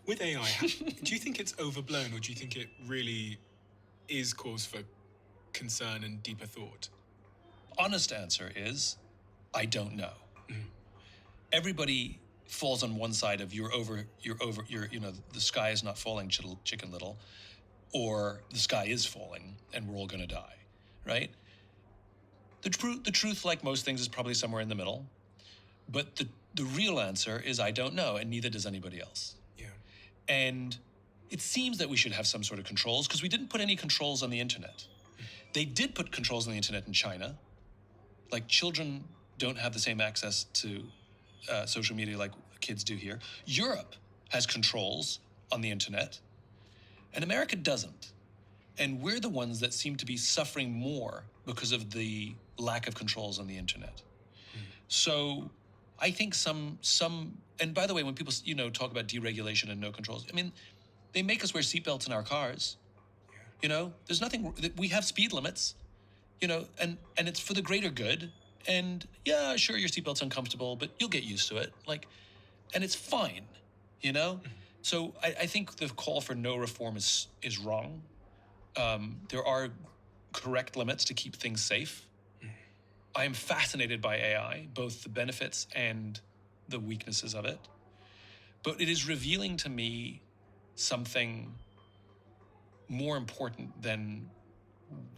With AI, do you think it's overblown, or do you think it really is cause for concern and deeper thought? Honest answer is, I don't know. Everybody falls on one side of the sky is not falling, Chicken Little, or the sky is falling and we're all going to die, right? The truth, like most things, is probably somewhere in the middle. But the real answer is I don't know, and neither does anybody else. Yeah. And it seems that we should have some sort of controls, because we didn't put any controls on the internet. They did put controls on the internet in China. Like, children don't have the same access to social media like kids do here. Europe has controls on the internet, and America doesn't. And we're the ones that seem to be suffering more because of the lack of controls on the internet. So I think some, and by the way, when people, talk about deregulation and no controls, I mean, they make us wear seatbelts in our cars. There's nothing, we have speed limits, and it's for the greater good. And yeah, sure, your seatbelt's uncomfortable, but you'll get used to it. And it's fine, So I think the call for no reform is wrong. There are correct limits to keep things safe. I am fascinated by AI, both the benefits and the weaknesses of it. But it is revealing to me something more important than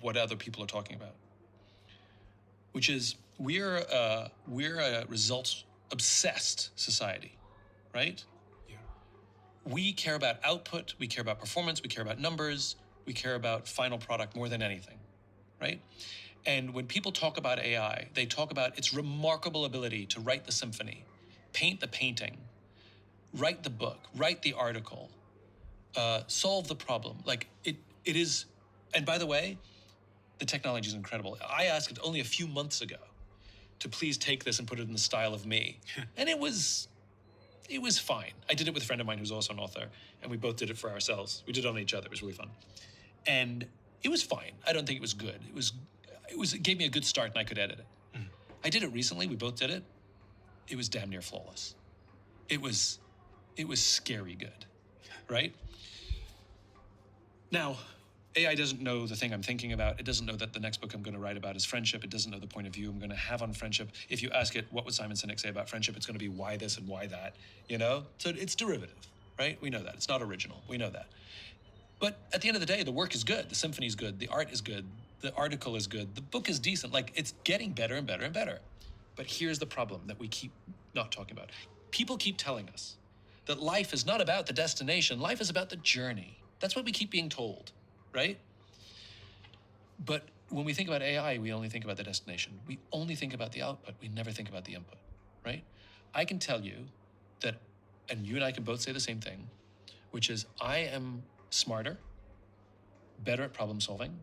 what other people are talking about, which is we're a results-obsessed society, right? Yeah. We care about output, we care about performance, we care about numbers, we care about final product more than anything, right? And when people talk about AI, they talk about its remarkable ability to write the symphony, paint the painting, write the book, write the article, solve the problem. It is, and by the way, the technology is incredible. I asked it only a few months ago to please take this and put it in the style of me. And it was fine. I did it with a friend of mine who's also an author, and we both did it for ourselves. We did it on each other. It was really fun. And it was fine. I don't think it was good. It gave me a good start, and I could edit it. I did it recently. We both did it. It was damn near flawless. It was scary good, right? Now, AI doesn't know the thing I'm thinking about. It doesn't know that the next book I'm going to write about is friendship. It doesn't know the point of view I'm going to have on friendship. If you ask it, what would Simon Sinek say about friendship? It's going to be why this and why that, So it's derivative, right? We know that. It's not original. We know that. But at the end of the day, the work is good. The symphony is good. The art is good. The article is good. The book is decent. It's getting better and better and better. But here's the problem that we keep not talking about. People keep telling us that life is not about the destination. Life is about the journey. That's what we keep being told, right? But when we think about AI, we only think about the destination. We only think about the output. We never think about the input, right? I can tell you that, and you and I can both say the same thing, which is I am smarter, better at problem solving,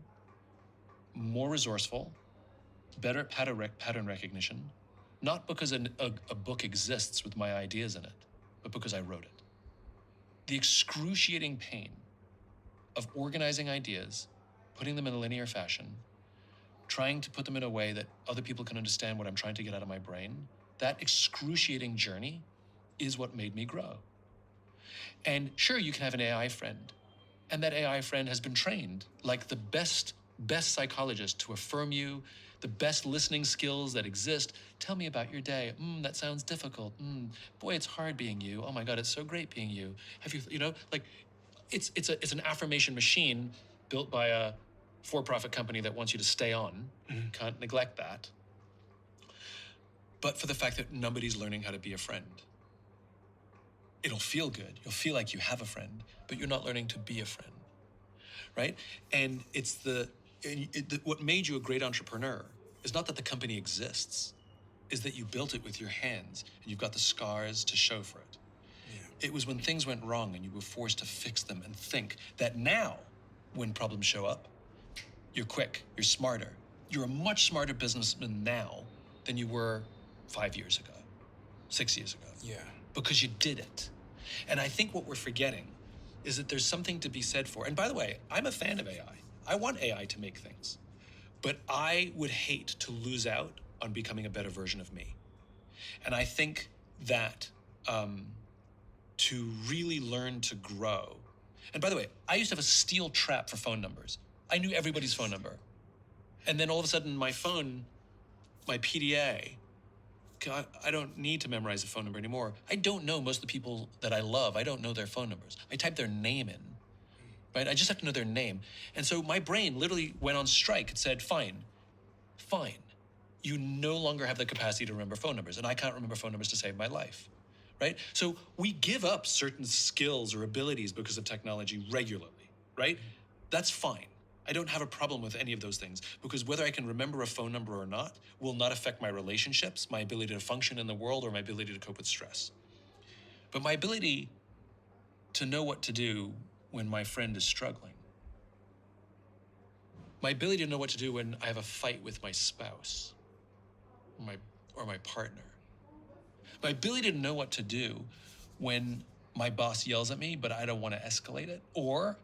more resourceful, better at pattern recognition, not because a book exists with my ideas in it, but because I wrote it. The excruciating pain of organizing ideas, putting them in a linear fashion, trying to put them in a way that other people can understand what I'm trying to get out of my brain, that excruciating journey is what made me grow. And sure, you can have an AI friend, and that AI friend has been trained like the best psychologist to affirm you, the best listening skills that exist. Tell me about your day. That sounds difficult. Boy, it's hard being you. Oh my God, it's so great being you. Have you, it's an affirmation machine built by a for-profit company that wants you to stay on. Can't neglect that. But for the fact that nobody's learning how to be a friend. It'll feel good. You'll feel like you have a friend, but you're not learning to be a friend, right? And it's what made you a great entrepreneur is not that the company exists, is that you built it with your hands and you've got the scars to show for it. Yeah. It was when things went wrong and you were forced to fix them and think that now, when problems show up, you're quick, you're smarter. You're a much smarter businessman now than you were 5 years ago, 6 years ago. Yeah. Because you did it. And I think what we're forgetting is that there's something to be said for, and by the way, I'm a fan of AI. I want AI to make things, but I would hate to lose out on becoming a better version of me. And I think that to really learn to grow. And by the way, I used to have a steel trap for phone numbers. I knew everybody's phone number. And then all of a sudden, my phone, my PDA, I don't need to memorize a phone number anymore. I don't know most of the people that I love. I don't know their phone numbers. I type their name in, right? I just have to know their name. And so my brain literally went on strike. It said, fine. You no longer have the capacity to remember phone numbers, and I can't remember phone numbers to save my life, right? So we give up certain skills or abilities because of technology regularly, right? That's fine. I don't have a problem with any of those things because whether I can remember a phone number or not will not affect my relationships, my ability to function in the world, or my ability to cope with stress. But my ability to know what to do when my friend is struggling, my ability to know what to do when I have a fight with my spouse or my partner, my ability to know what to do when my boss yells at me, but I don't want to escalate it, or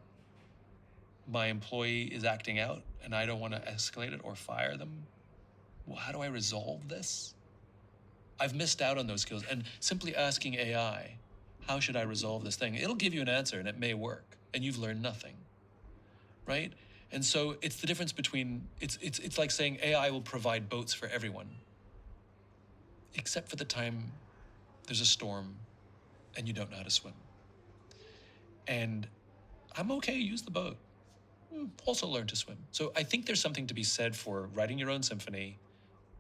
my employee is acting out and I don't want to escalate it or fire them. Well, how do I resolve this? I've missed out on those skills. And simply asking AI, how should I resolve this thing? It'll give you an answer and it may work, and you've learned nothing, right? And so it's the difference between, it's like saying AI will provide boats for everyone, except for the time there's a storm and you don't know how to swim. And I'm okay, use the boat. Also learn to swim. So I think there's something to be said for writing your own symphony,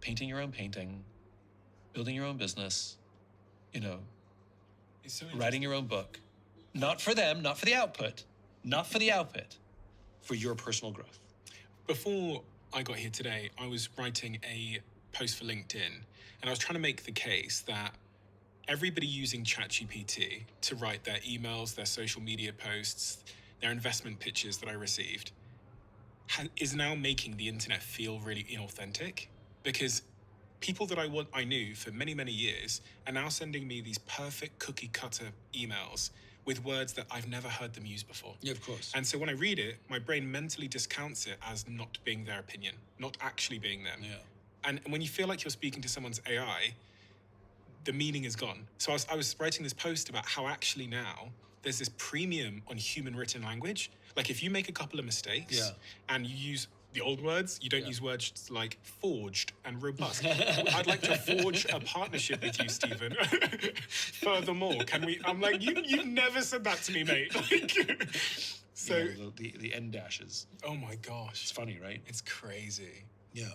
painting your own painting, building your own business, It's so writing your own book. Not for them, not for the output, for your personal growth. Before I got here today, I was writing a post for LinkedIn, and I was trying to make the case that everybody using ChatGPT to write their emails, their social media posts, their investment pitches that I received is now making the internet feel really inauthentic, because people that I knew for many, many years are now sending me these perfect cookie cutter emails with words that I've never heard them use before. Yeah, of course. And so when I read it, my brain mentally discounts it as not being their opinion, not actually being them. Yeah. And when you feel like you're speaking to someone's AI, the meaning is gone. So I was writing this post about how actually now there's this premium on human written language. Like if you make a couple of mistakes and you use the old words, you don't use words like forged and robust. I'd like to forge a partnership with you, Stephen. Furthermore, can we? I'm like, you've never said that to me, mate. Like, so the end dashes. Oh my gosh, It's funny, right? it's crazy. Yeah.